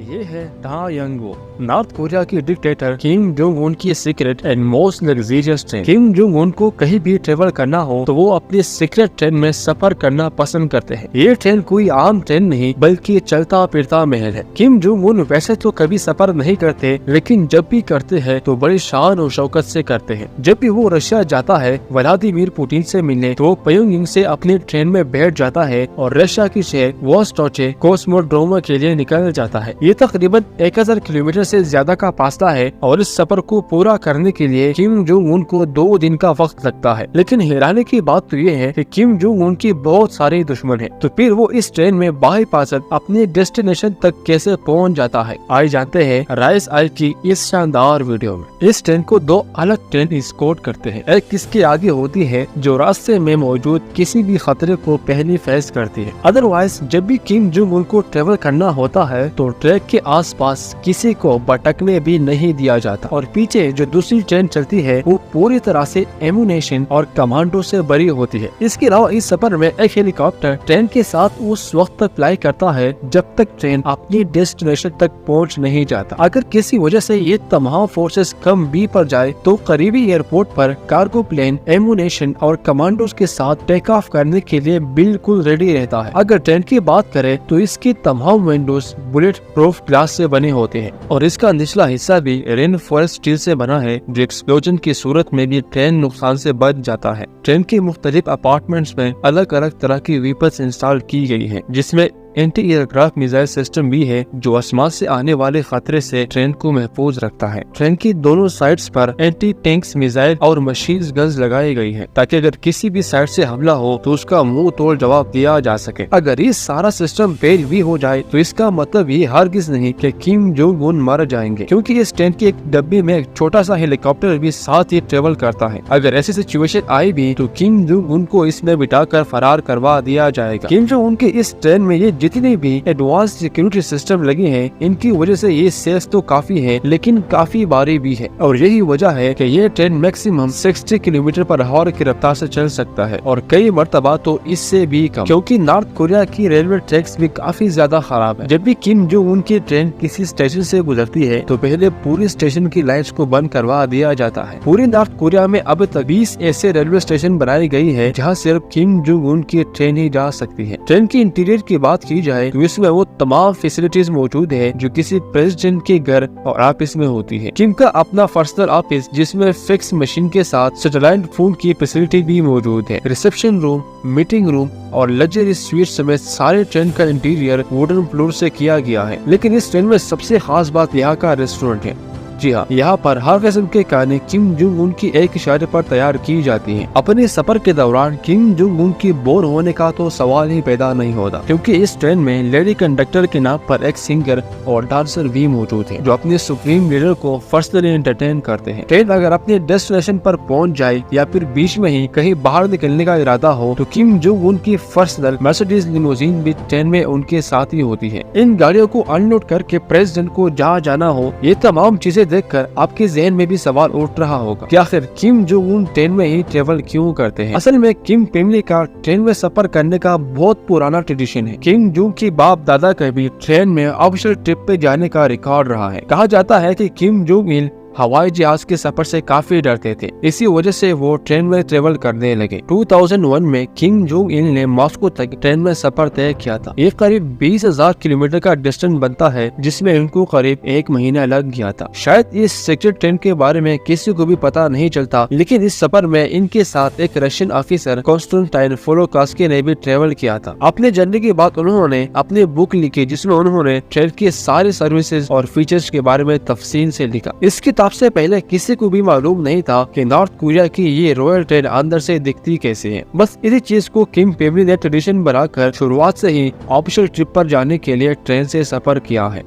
ये है टा यंगो, नॉर्थ कोरिया की डिक्टेटर किम जोंग उन की secret and most luxurious train. Kim Jong Un को कहीं भी ट्रेवल करना हो तो वो अपनी सीक्रेट ट्रेन में सफर करना पसंद करते हैं। ये ट्रेन कोई आम ट्रेन नहीं बल्कि चलता फिरता महल है। किम जोंग उन वैसे तो कभी सफर नहीं करते, लेकिन जब भी करते हैं तो बड़ी शान और शौकत से करते हैं। जब भी वो रशिया जाता है व्लादिमीर पुतिन से मिलने तो प्योंगयांग से अपनी ट्रेन में बैठ जाता है और रशिया की शहर वोस्टोचे कोस्मोड्रोम के लिए निकल जाता है। ये तकरीबन 1000 किलोमीटर से ज्यादा का फासला है और इस सफर को पूरा करने के लिए किम जोंग उन को 2 दिन का वक्त लगता है। लेकिन हैरानी की बात तो ये है कि किम जोंग उन की बहुत सारे दुश्मन हैं, तो फिर वो इस ट्रेन में बाईपासत अपने डेस्टिनेशन तक कैसे पहुंच जाता है, आइए जानते हैं राइस आई की इस शानदार वीडियो में। इस ट्रेन को 2 अलग ट्रेन एस्कॉर्ट करते हैं। एक किसके आगे होती है जो रास्ते में मौजूद किसी भी खतरे को पहले फेस करती है। अदरवाइज जब भी किम जोंग उन को ट्रेवल करना होता है तो ट्रैक के आसपास किसी को भटकने भी नहीं दिया जाता और पीछे जो दूसरी ट्रेन चलती है वो पूरी तरह से एम्यूनेशन और कमांडो से भरी होती है। इसके अलावा इस सफर में एक हेलीकॉप्टर ट्रेन के साथ उस वक्त तक फ्लाई करता है जब तक ट्रेन अपनी डेस्टिनेशन तक पहुंच नहीं जाता। अगर किसी वजह से ये तमाम फोर्सेस कम बी पर जाए तो करीबी एयरपोर्ट पर कार्गो प्लेन एम्यूनेशन और कमांडोज के साथ टेक ऑफ करने के लिए बिल्कुल रेडी रहता है। अगर ट्रेन की बात करें तो इसकी तमाम विंडोज बुलेट प्रूफ ग्लास से बने होते हैं और इसका निचला हिस्सा भी रेनफोरेस्ट स्टील से बना है, जो एक्सप्लोजन की सूरत में भी ट्रेन नुकसान से बच जाता है। ट्रेन के मुख्तलिफ अपार्टमेंट्स में अलग अलग तरह की वेपन्स इंस्टॉल की गई है, जिसमें एंटी एयरक्राफ्ट मिसाइल सिस्टम भी है जो आसमान से आने वाले खतरे से ट्रेन को महफूज रखता है। ट्रेन की दोनों साइड्स पर एंटी टैंक्स मिसाइल और मशीन गन्स लगाई गई है ताकि अगर किसी भी साइड से हमला हो तो उसका मुंह तोड़ जवाब दिया जा सके। अगर ये सारा सिस्टम फेल भी हो जाए तो इसका मतलब ये हरगिज नहीं कि किम जोंग उन मर जाएंगे, क्योंकि इस ट्रेन की एक डब्बे में एक छोटा सा हेलीकॉप्टर भी साथ ही ट्रेवल करता है। अगर ऐसी सिचुएशन आई भी तो किम जोंग उन को इसमें बिठाकर फरार करवा दिया जाएगा। किम जोंग उन के इस ट्रेन में ये जितनी भी एडवांस सिक्योरिटी सिस्टम लगे हैं इनकी वजह से ये सेफ तो काफी है लेकिन काफी भारी भी है और यही वजह है कि ये train maximum 60 kilometre per hour की रफ्तार से चल सकता है और कई मर्तबा तो इससे भी कम, क्योंकि नॉर्थ कोरिया की रेलवे ट्रैक्स भी काफी ज्यादा खराब है। जब भी किम जोंग उन की ट्रेन किसी स्टेशन से गुजरती है तो पहले पूरी स्टेशन की लाइट्स को बंद करवा दिया जाता है। पूरी नॉर्थ कोरिया में अब तक 20 ऐसे रेलवे स्टेशन बनाई गई है जहाँ सिर्फ किम जोंग उन की ट्रेन ही जा सकती है। ट्रेन की इंटीरियर की बात की जाए तो इसमें वो तमाम फैसिलिटीज मौजूद है जो किसी प्रेसिडेंट के घर और ऑफिस में होती है। किम का अपना पर्सनल ऑफिस जिसमें फिक्स मशीन के साथ सैटेलाइट फोन की फैसिलिटी भी मौजूद है। रिसेप्शन रूम, मीटिंग रूम और लग्जरी स्वीट समेत सारे ट्रेन का इंटीरियर वुडन फ्लोर से किया गया है। लेकिन इस ट्रेन में सबसे खास बात यहाँ का रेस्टोरेंट है। जी हाँ, यहाँ पर हर किस्म के खाने किम जोंग उन की एक इशारे पर तैयार की जाती हैं। अपने सफर के दौरान किम जोंग उन की बोर होने का तो सवाल ही पैदा नहीं होता, क्योंकि इस ट्रेन में लेडी कंडक्टर के नाम पर एक सिंगर और डांसर भी मौजूद है जो अपने सुप्रीम लीडर को पर्सनली एंटरटेन करते हैं। ट्रेन अगर अपने डेस्टिनेशन पर पहुँच जाए या फिर बीच में ही कहीं बाहर निकलने का इरादा हो तो किम जोंग उन की पर्सनल मर्सिडीज लिमोजीन भी ट्रेन में उनके साथ ही होती है। इन गाड़ियों को अनलोड करके प्रेसिडेंट को जहाँ जाना हो, ये तमाम चीजें देखकर आपके ज़हन में भी सवाल उठ रहा होगा कि आखिर किम जोंग उन ट्रेन में ही ट्रेवल क्यों करते हैं। असल में किम फैमिली का ट्रेन में सफर करने का बहुत पुराना ट्रेडिशन है। किम जोंग की बाप दादा का भी ट्रेन में ऑफिशियल ट्रिप पे जाने का रिकॉर्ड रहा है। कहा जाता है कि किम जोंग इल हवाई जहाज के सफर से काफी डरते थे, इसी वजह से वो ट्रेन में ट्रेवल करने लगे। 2001 में किम जोंग इल ने मॉस्को तक ट्रेन में सफर तय किया था। ये करीब 20,000 किलोमीटर का डिस्टेंस बनता है जिसमें इनको करीब 1 महीना लग गया था। शायद इस सीक्रेट ट्रेन के बारे में किसी को भी पता नहीं चलता, लेकिन इस सफर में इनके साथ एक रशियन ऑफिसर कॉन्स्टेंटाइन फोलोकास्की ने भी ट्रेवल किया था। अपने जर्नी के बाद उन्होंने अपनी बुक लिखी जिसमें उन्होंने ट्रेन के सारे सर्विसेज और फीचर्स के बारे में तफसील से लिखा। इसकी सबसे पहले किसी को भी मालूम नहीं था कि नॉर्थ कोरिया की ये रॉयल ट्रेन अंदर से दिखती कैसे है। बस इसी चीज को किम फैमिली ने ट्रेडिशन बनाकर शुरुआत से ही ऑफिशियल ट्रिप पर जाने के लिए ट्रेन से सफर किया है।